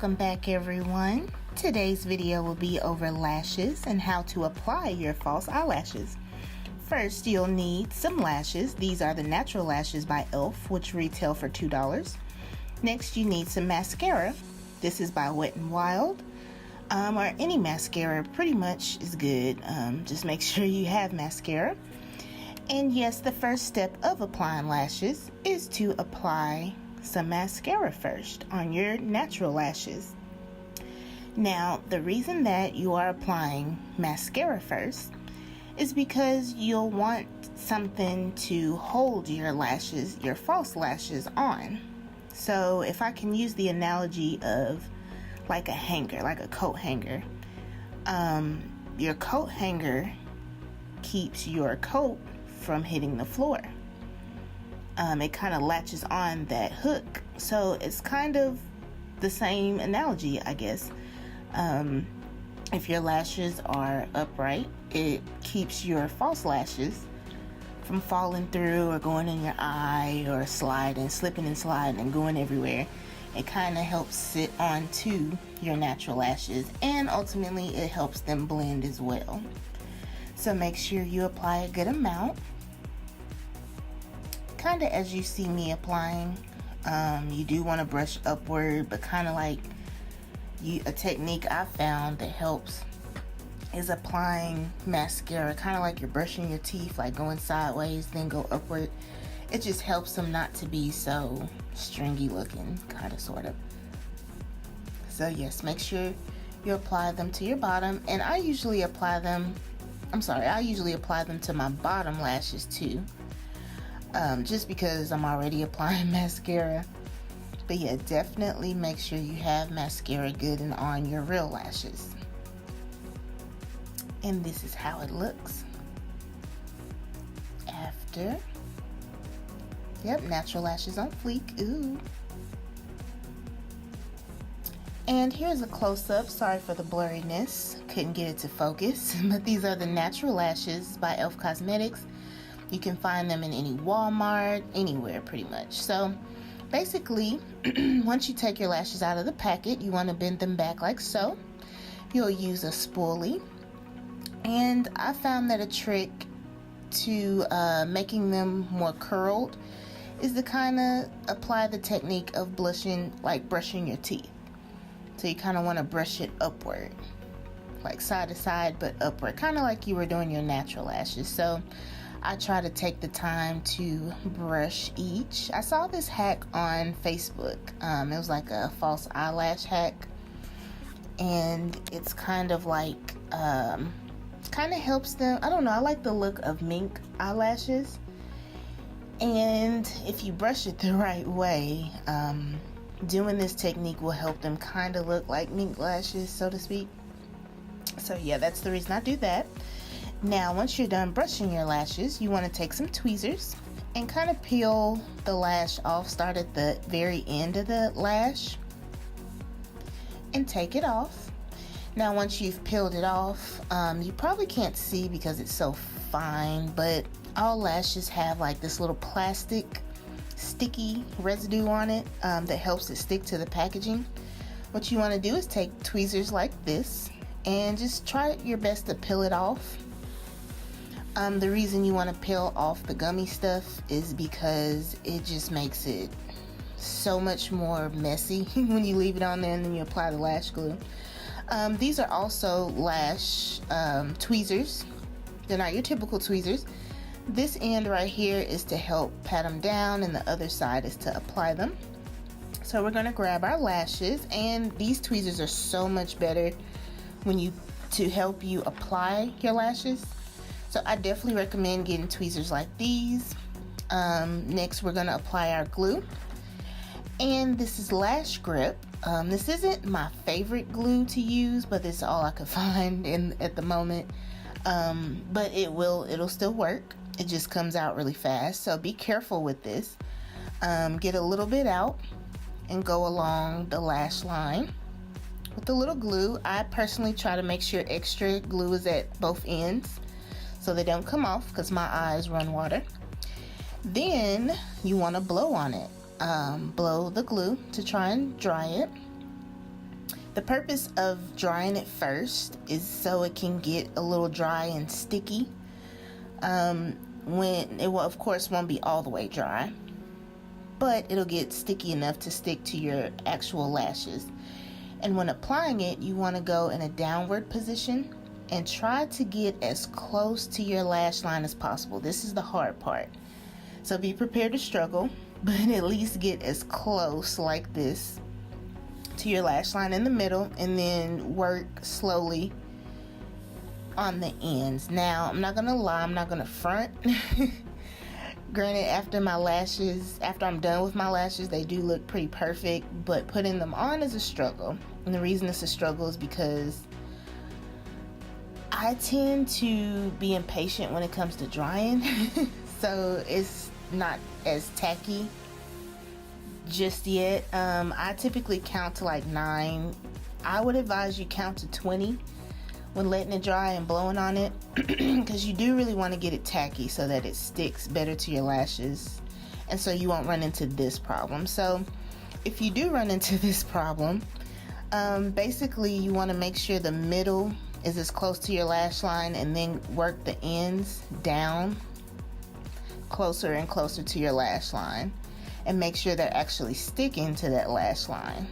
Welcome back, everyone. Today's video will be over lashes and how to apply your false eyelashes. First, you'll need some lashes. These are the natural lashes by e.l.f., which retail for $2. Next, you need some mascara. This is by Wet n Wild, or any mascara pretty much is good. Just make sure you have mascara. And yes, the first step of applying lashes is to apply some mascara first on your natural lashes. Now, the reason that you are applying mascara first is because you'll want something to hold your lashes, your false lashes on. So if I can use the analogy of like a hanger, like a coat hanger, your coat hanger keeps your coat from hitting the floor. It kind of latches on that hook. So it's kind of the same analogy, I guess. If your lashes are upright, it keeps your false lashes from falling through or going in your eye or slipping and sliding and going everywhere. It kind of helps sit onto your natural lashes, and ultimately it helps them blend as well. So make sure you apply a good amount, kind of as you see me applying. You do want to brush upward, but kind of like a technique I found that helps is applying mascara kind of like you're brushing your teeth, like going sideways then go upward. It just helps them not to be so stringy looking, kind of, sort of. So yes, make sure you apply them to your bottom, and I usually apply them to my bottom lashes too, just because I'm already applying mascara. But yeah, definitely make sure you have mascara good and on your real lashes. And this is how it looks after. Yep, natural lashes on fleek. Ooh. And here's a close-up. Sorry for the blurriness. Couldn't get it to focus. But these are the natural lashes by e.l.f. Cosmetics. You can find them in any Walmart, anywhere pretty much. So basically, once you take your lashes out of the packet, you want to bend them back like so. You'll use a spoolie. And I found that a trick to making them more curled is to kind of apply the technique of brushing your teeth. So you kind of want to brush it upward, like side to side, but upward, kind of like you were doing your natural lashes. So I try to take the time to brush each. I saw this hack on Facebook. It was like a false eyelash hack, and it's kind of like kind of helps them. I don't know, I like the look of mink eyelashes, and if you brush it the right way, doing this technique will help them kind of look like mink lashes, so to speak. So yeah, that's the reason I do that. Now, once you're done brushing your lashes, you want to take some tweezers and kind of peel the lash off. Start at the very end of the lash and take it off. Now, once you've peeled it off, you probably can't see because it's so fine, but all lashes have like this little plastic sticky residue on it that helps it stick to the packaging. What you want to do is take tweezers like this and just try your best to peel it off. The reason you want to peel off the gummy stuff is because it just makes it so much more messy when you leave it on there and then you apply the lash glue. These are also lash tweezers. They're not your typical tweezers. This end right here is to help pat them down, and the other side is to apply them. So we're going to grab our lashes, and these tweezers are so much better to help you apply your lashes. So I definitely recommend getting tweezers like these. Next, we're going to apply our glue. And this is Lash Grip. This isn't my favorite glue to use, but it's all I could find at the moment. But it'll still work. It just comes out really fast. So be careful with this. Get a little bit out and go along the lash line with the little glue. I personally try to make sure extra glue is at both ends so they don't come off, because my eyes run water. Then you want to blow on it. Blow the glue to try and dry it. The purpose of drying it first is so it can get a little dry and sticky. When it will, of course, won't be all the way dry, but it'll get sticky enough to stick to your actual lashes. And when applying it, you want to go in a downward position and try to get as close to your lash line as possible. This is the hard part. So be prepared to struggle, but at least get as close like this to your lash line in the middle, and then work slowly on the ends. Now, I'm not gonna lie, I'm not gonna front. Granted, after I'm done with my lashes, they do look pretty perfect, but putting them on is a struggle. And the reason it's a struggle is because I tend to be impatient when it comes to drying. So it's not as tacky just yet. I typically count to like 9. I would advise you count to 20 when letting it dry and blowing on it, because you do really want to get it tacky so that it sticks better to your lashes, and so you won't run into this problem. So if you do run into this problem, basically you want to make sure the middle is as close to your lash line, and then work the ends down closer and closer to your lash line, and make sure they're actually sticking to that lash line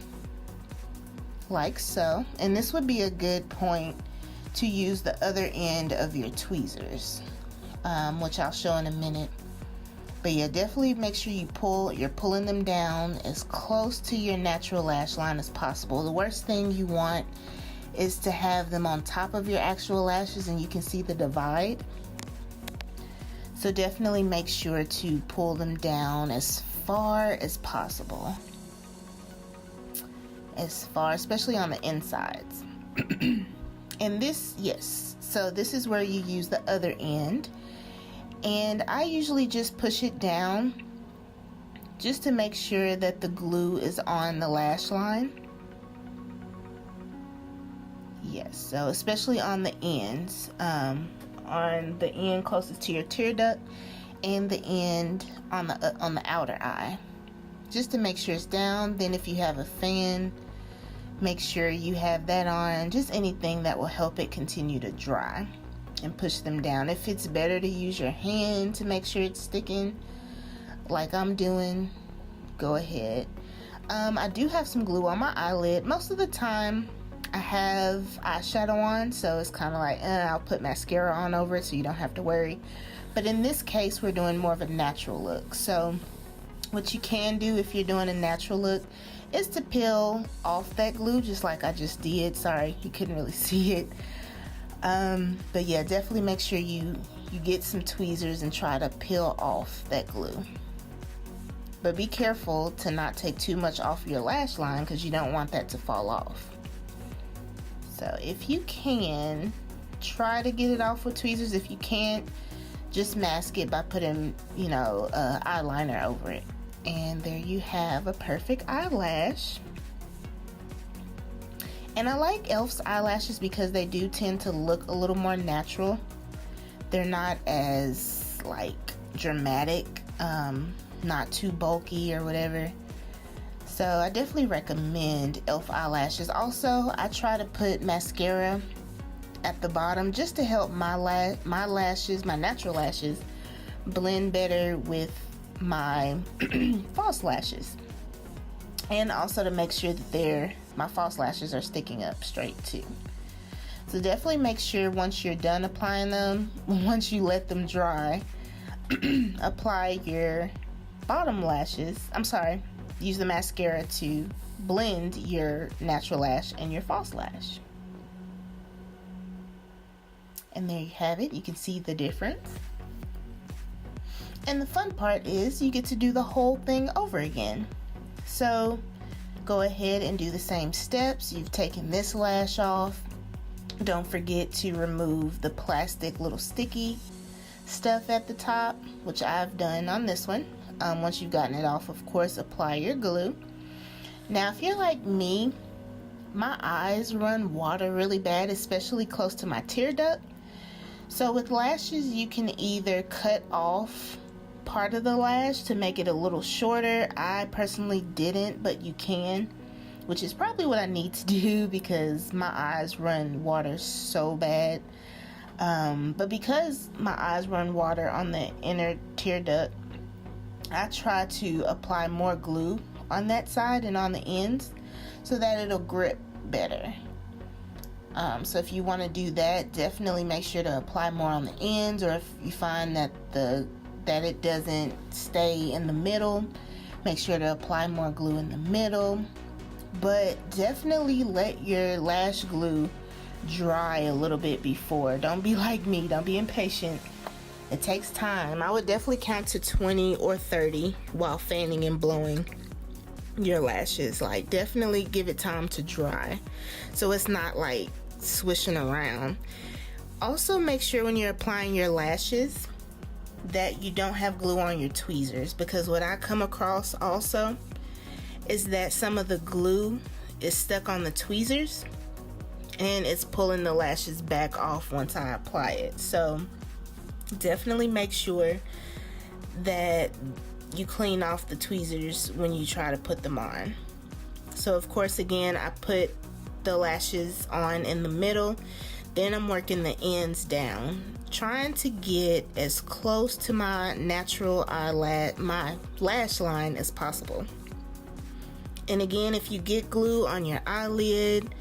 like so. And this would be a good point to use the other end of your tweezers, which I'll show in a minute. But yeah, definitely make sure you're pulling them down as close to your natural lash line as possible. The worst thing you want is to have them on top of your actual lashes and you can see the divide. So definitely make sure to pull them down as far as possible. As far, especially on the insides. And this, yes, so this is where you use the other end. And I usually just push it down just to make sure that the glue is on the lash line. Yes, so especially on the ends, on the end closest to your tear duct and the end on the outer eye, just to make sure it's down. Then if you have a fan, make sure you have that on, just anything that will help it continue to dry, and push them down. If it's better to use your hand to make sure it's sticking like I'm doing, go ahead. I do have some glue on my eyelid. Most of the time I have eyeshadow on, so it's kind of like I'll put mascara on over it so you don't have to worry. But in this case, we're doing more of a natural look. So what you can do if you're doing a natural look is to peel off that glue, just like I just did. Sorry, you couldn't really see it. But yeah, definitely make sure you get some tweezers and try to peel off that glue. But be careful to not take too much off your lash line, because you don't want that to fall off. So if you can, try to get it off with tweezers. If you can't, just mask it by putting, eyeliner over it. And there you have a perfect eyelash. And I like e.l.f.'s eyelashes because they do tend to look a little more natural. They're not as like dramatic, not too bulky or whatever. So I definitely recommend e.l.f. eyelashes. Also, I try to put mascara at the bottom just to help my lashes, my natural lashes, blend better with my false lashes, and also to make sure that my false lashes are sticking up straight too. So definitely make sure once you're done applying them, once you let them dry, apply your bottom lashes. Use the mascara to blend your natural lash and your false lash. And there you have it. You can see the difference. And the fun part is you get to do the whole thing over again. So go ahead and do the same steps. You've taken this lash off. Don't forget to remove the plastic little sticky stuff at the top, which I've done on this one. Once you've gotten it off, of course, apply your glue. Now, if you're like me, my eyes run water really bad, especially close to my tear duct. So with lashes, you can either cut off part of the lash to make it a little shorter. I personally didn't, but you can. which is probably what I need to do because my eyes run water so bad. But because my eyes run water on the inner tear duct, I try to apply more glue on that side and on the ends so that it'll grip better. So if you want to do that, definitely make sure to apply more on the ends, or if you find that it doesn't stay in the middle, make sure to apply more glue in the middle. But definitely let your lash glue dry a little bit before. Don't be like me, don't be impatient. It takes time. I would definitely count to 20 or 30 while fanning and blowing your lashes. Like, definitely give it time to dry so it's not like swishing around. Also, make sure when you're applying your lashes that you don't have glue on your tweezers, because what I come across also is that some of the glue is stuck on the tweezers and it's pulling the lashes back off once I apply it. So definitely make sure that you clean off the tweezers when you try to put them on. So of course, again, I put the lashes on in the middle, then I'm working the ends down, trying to get as close to my natural my lash line as possible. And again, if you get glue on your eyelid,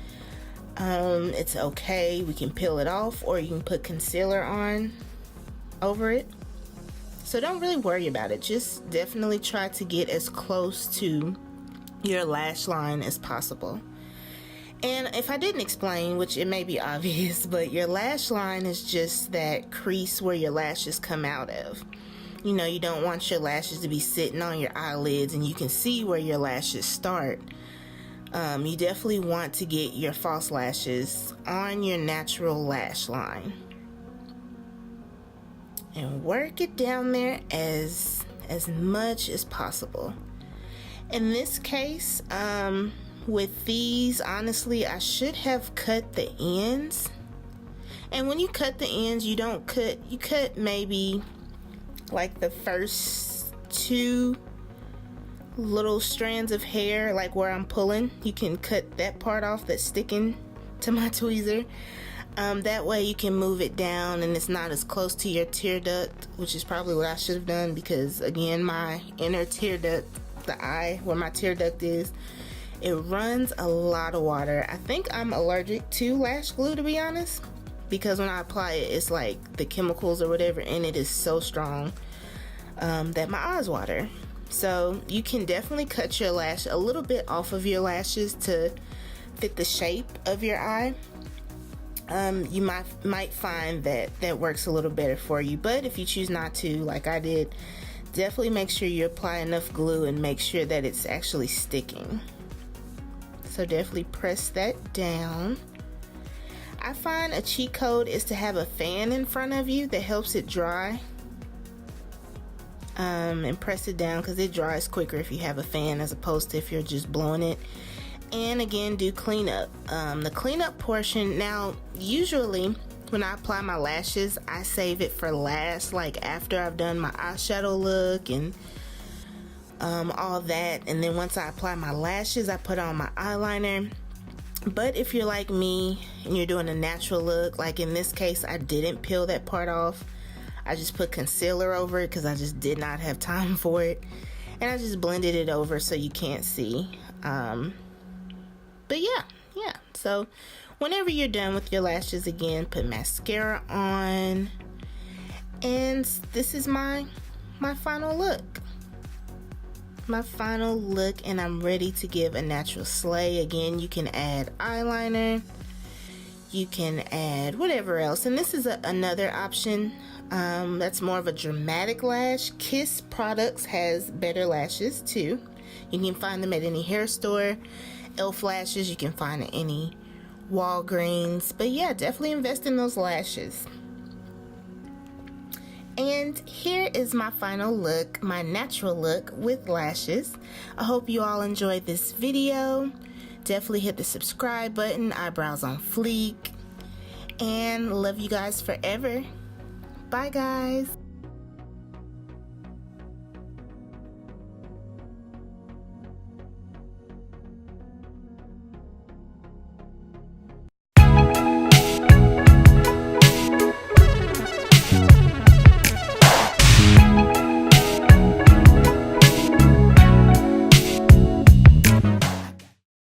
it's okay. We can peel it off, or you can put concealer on over it. So don't really worry about it. Just definitely try to get as close to your lash line as possible. And if I didn't explain, which it may be obvious, but your lash line is just that crease where your lashes come out of. You know, you don't want your lashes to be sitting on your eyelids and you can see where your lashes start. You definitely want to get your false lashes on your natural lash line and work it down there as much as possible. In this case, with these, honestly, I should have cut the ends. And when you cut the ends, you cut maybe like the first 2 little strands of hair, like where I'm pulling. You can cut that part off that's sticking to my tweezer. That way you can move it down and it's not as close to your tear duct, which is probably what I should have done, because again, my inner tear duct, the eye where my tear duct is, it runs a lot of water. I think I'm allergic to lash glue, to be honest, because when I apply it, it's like the chemicals or whatever in it is so strong that my eyes water. So you can definitely cut your lash a little bit off of your lashes to fit the shape of your eye. You might find that works a little better for you, but if you choose not to, like I did, definitely make sure you apply enough glue and make sure that it's actually sticking. So definitely press that down. I find a cheat code is to have a fan in front of you that helps it dry. And press it down because it dries quicker if you have a fan as opposed to if you're just blowing it. And again, do cleanup. The cleanup portion, now usually when I apply my lashes, I save it for last, like after I've done my eyeshadow look and all that. And then once I apply my lashes, I put on my eyeliner. But if you're like me and you're doing a natural look, like in this case, I didn't peel that part off. I just put concealer over it because I just did not have time for it. And I just blended it over so you can't see. But yeah. So whenever you're done with your lashes, again, put mascara on. And this is my final look. My final look, and I'm ready to give a natural slay. Again, you can add eyeliner. You can add whatever else. And this is another option. That's more of a dramatic lash. Kiss Products has better lashes too. You can find them at any hair store. Elf lashes you can find at any Walgreens. But yeah, definitely invest in those lashes. And here is my final look, my natural look with lashes. I hope you all enjoyed this video. Definitely hit the subscribe button, eyebrows on fleek, and love you guys forever. Bye guys.